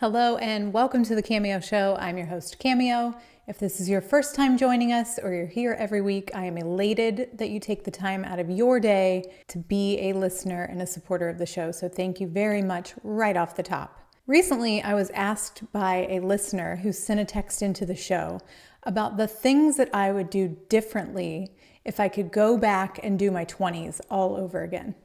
Hello and welcome to the Cameo Show. I'm your host, Cameo. If this is your first time joining us or you're here every week, I am elated that you take the time out of your day to be a listener and a supporter of the show. So thank you very much right off the top. Recently, I was asked by a listener who sent a text into the show about the things that I would do differently if I could go back and do my 20s all over again.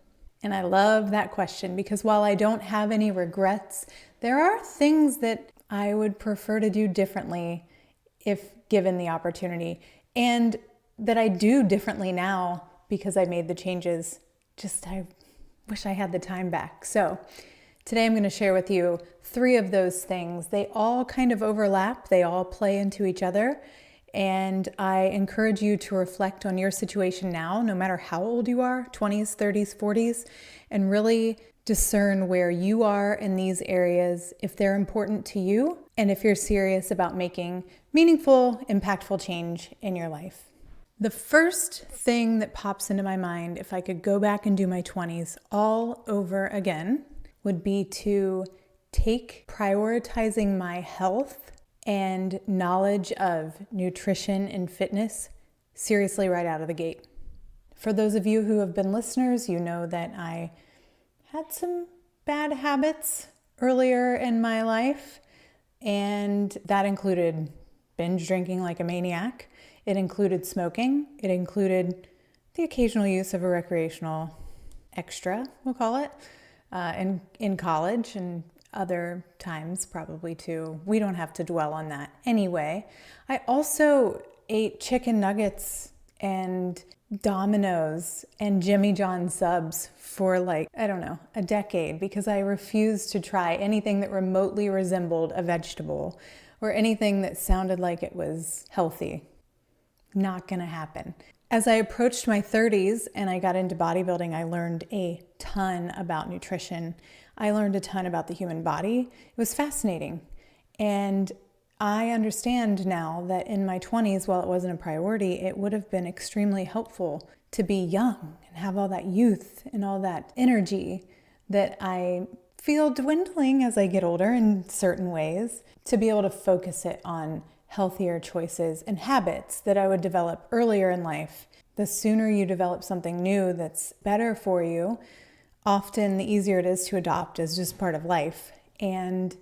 And I love that question because while I don't have any regrets, there are things that I would prefer to do differently if given the opportunity, and that I do differently now because I made the changes. I wish I had the time back. So today I'm going to share with you 3 of those things. They all kind of overlap. They all play into each other. And I encourage you to reflect on your situation now, no matter how old you are, 20s, 30s, 40s, and really discern where you are in these areas, if they're important to you, and if you're serious about making meaningful, impactful change in your life. The first thing that pops into my mind, if I could go back and do my 20s all over again, would be to take prioritizing my health and knowledge of nutrition and fitness seriously right out of the gate. For those of you who have been listeners, you know that I had some bad habits earlier in my life, and that included binge drinking like a maniac. It included smoking. It included the occasional use of a recreational extra, we'll call it, in college and other times probably too. We don't have to dwell on that. Anyway, I also ate chicken nuggets and Domino's and Jimmy John subs for a decade because I refused to try anything that remotely resembled a vegetable or anything that sounded like it was healthy. Not gonna happen. As I approached my 30s and I got into bodybuilding, I learned a ton about nutrition. I learned a ton about the human body. It was fascinating. And I understand now that in my 20s, while it wasn't a priority, it would have been extremely helpful to be young and have all that youth and all that energy that I feel dwindling as I get older in certain ways, to be able to focus it on healthier choices and habits that I would develop earlier in life. The sooner you develop something new that's better for you, often the easier it is to adopt as just part of life. And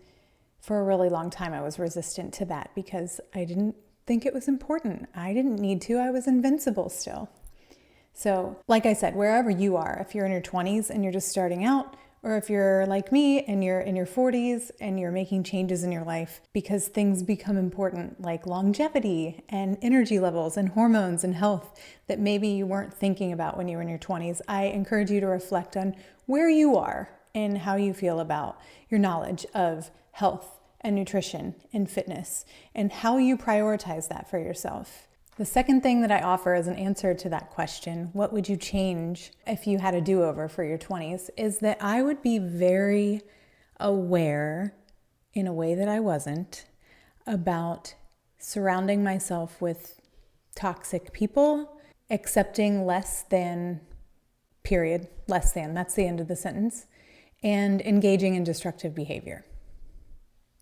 for a really long time, I was resistant to that because I didn't think it was important. I didn't need to. I was invincible still. So, like I said, wherever you are, if you're in your 20s and you're just starting out, or if you're like me and you're in your 40s and you're making changes in your life because things become important like longevity and energy levels and hormones and health that maybe you weren't thinking about when you were in your 20s, I encourage you to reflect on where you are and how you feel about your knowledge of health and nutrition and fitness and how you prioritize that for yourself. The second thing that I offer as an answer to that question, what would you change if you had a do-over for your 20s, is that I would be very aware, in a way that I wasn't, about surrounding myself with toxic people, accepting less than, period, less than, that's the end of the sentence, and engaging in destructive behavior.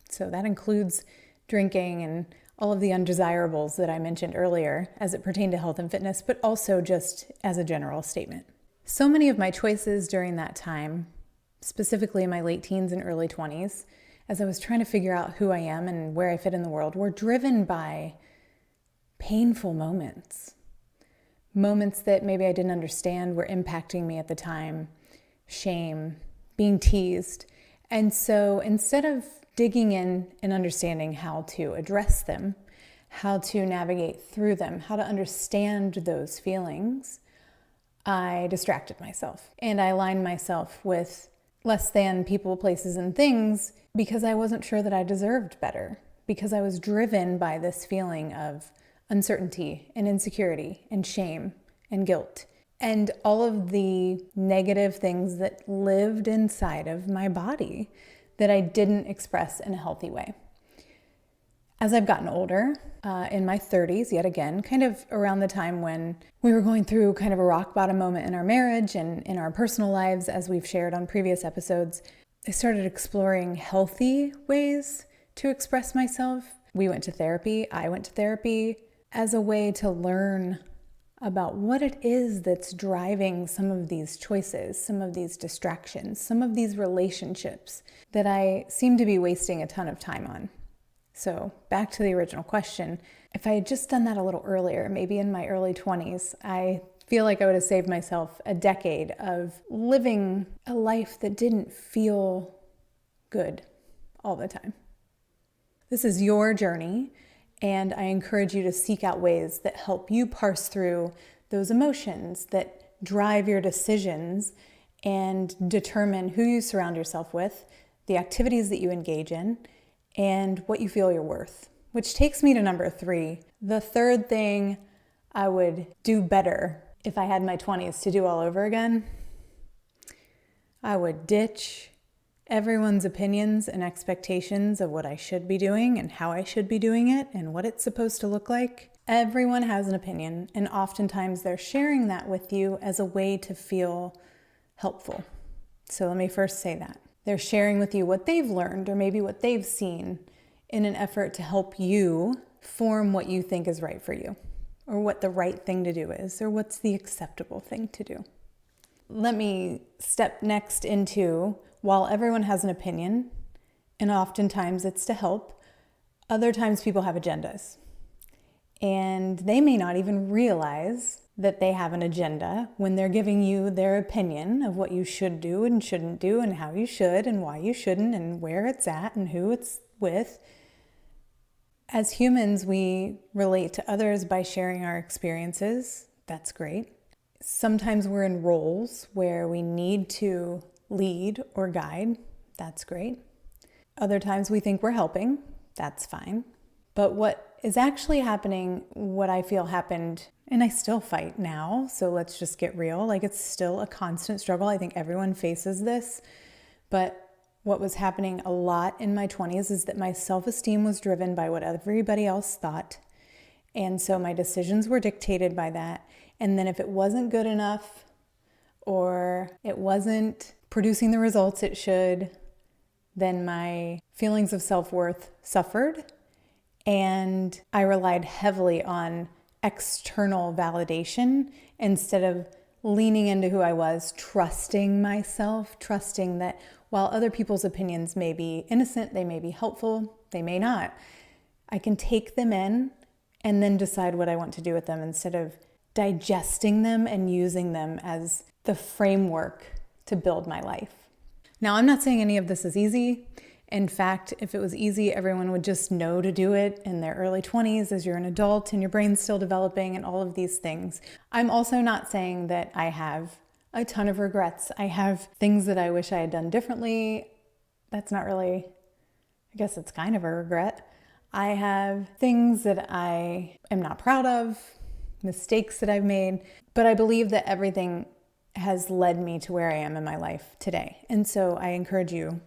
So that includes drinking and all of the undesirables that I mentioned earlier as it pertained to health and fitness, but also just as a general statement. So many of my choices during that time, specifically in my late teens and early 20s, as I was trying to figure out who I am and where I fit in the world, were driven by painful moments. Moments that maybe I didn't understand were impacting me at the time, shame, being teased. And so instead of digging in and understanding how to address them, how to navigate through them, how to understand those feelings, I distracted myself. And I aligned myself with less than people, places, and things because I wasn't sure that I deserved better, because I was driven by this feeling of uncertainty and insecurity and shame and guilt and all of the negative things that lived inside of my body that I didn't express in a healthy way. As I've gotten older, in my 30s, yet again, kind of around the time when we were going through kind of a rock bottom moment in our marriage and in our personal lives, as we've shared on previous episodes, I started exploring healthy ways to express myself. We went to therapy. I went to therapy as a way to learn about what it is that's driving some of these choices, some of these distractions, some of these relationships that I seem to be wasting a ton of time on. So back to the original question, if I had just done that a little earlier, maybe in my early 20s, I feel like I would have saved myself a decade of living a life that didn't feel good all the time. This is your journey, and I encourage you to seek out ways that help you parse through those emotions that drive your decisions and determine who you surround yourself with, the activities that you engage in, and what you feel you're worth. Which takes me to number 3. The third thing I would do better if I had my 20s to do all over again, I would ditch everyone's opinions and expectations of what I should be doing and how I should be doing it and what it's supposed to look like. Everyone has an opinion, and oftentimes they're sharing that with you as a way to feel helpful. So let me first say that. They're sharing with you what they've learned or maybe what they've seen in an effort to help you form what you think is right for you, or what the right thing to do is, or what's the acceptable thing to do. Let me step next into, while everyone has an opinion, and oftentimes it's to help, other times people have agendas. And they may not even realize that they have an agenda when they're giving you their opinion of what you should do and shouldn't do and how you should and why you shouldn't and where it's at and who it's with. As humans, we relate to others by sharing our experiences. That's great. Sometimes we're in roles where we need to lead or guide. That's great. Other times we think we're helping. That's fine. But what is actually happening, what I feel happened, and I still fight now, so let's just get real. Like, it's still a constant struggle. I think everyone faces this. But what was happening a lot in my 20s is that my self-esteem was driven by what everybody else thought. And so my decisions were dictated by that. And then if it wasn't good enough, or it wasn't producing the results it should, then my feelings of self-worth suffered. And I relied heavily on external validation instead of leaning into who I was, trusting myself, trusting that while other people's opinions may be innocent, they may be helpful, they may not, I can take them in and then decide what I want to do with them instead of digesting them and using them as the framework to build my life. Now, I'm not saying any of this is easy. In fact, if it was easy, everyone would just know to do it in their early 20s as you're an adult and your brain's still developing and all of these things. I'm also not saying that I have a ton of regrets. I have things that I wish I had done differently. That's not really, I guess it's kind of a regret. I have things that I am not proud of, mistakes that I've made, but I believe that everything has led me to where I am in my life today. And so I encourage you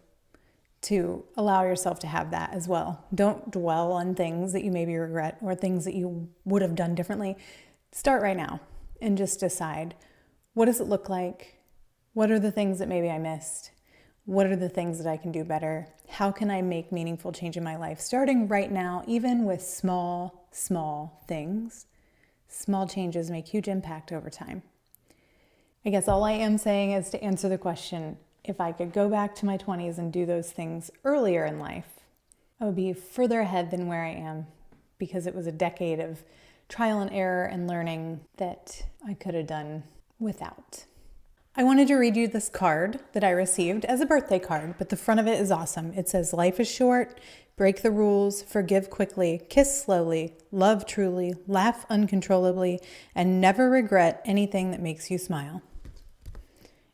to allow yourself to have that as well. Don't dwell on things that you maybe regret or things that you would have done differently. Start right now and just decide, what does it look like? What are the things that maybe I missed? What are the things that I can do better? How can I make meaningful change in my life? Starting right now, even with small things, small changes make huge impact over time. I guess all I am saying is to answer the question, if I could go back to my 20s and do those things earlier in life, I would be further ahead than where I am, because it was a decade of trial and error and learning that I could have done without. I wanted to read you this card that I received as a birthday card, but the front of it is awesome. It says, "Life is short, break the rules, forgive quickly, kiss slowly, love truly, laugh uncontrollably, and never regret anything that makes you smile."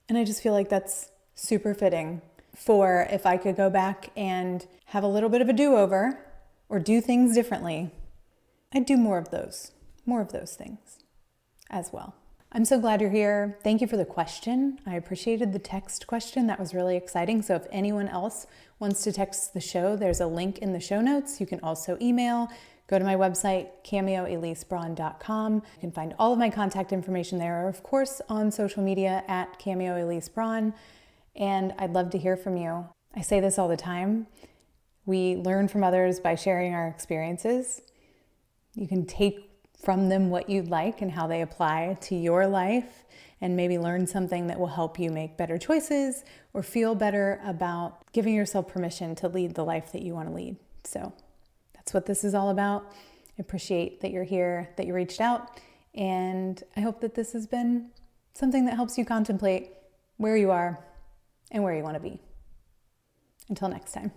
And I just feel like that's super fitting for if I could go back and have a little bit of a do-over or do things differently, I'd do more of those things as well. I'm so glad you're here. Thank you for the question. I appreciated the text question. That was really exciting. So if anyone else wants to text the show, there's a link in the show notes. You can also email. Go to my website, cameoelisebraun.com. You can find all of my contact information there, or of course on social media at cameoelisebraun. And I'd love to hear from you. I say this all the time. We learn from others by sharing our experiences. You can take from them what you'd like and how they apply to your life, and maybe learn something that will help you make better choices or feel better about giving yourself permission to lead the life that you want to lead. So that's what this is all about. I appreciate that you're here, that you reached out, and I hope that this has been something that helps you contemplate where you are and where you want to be. Until next time.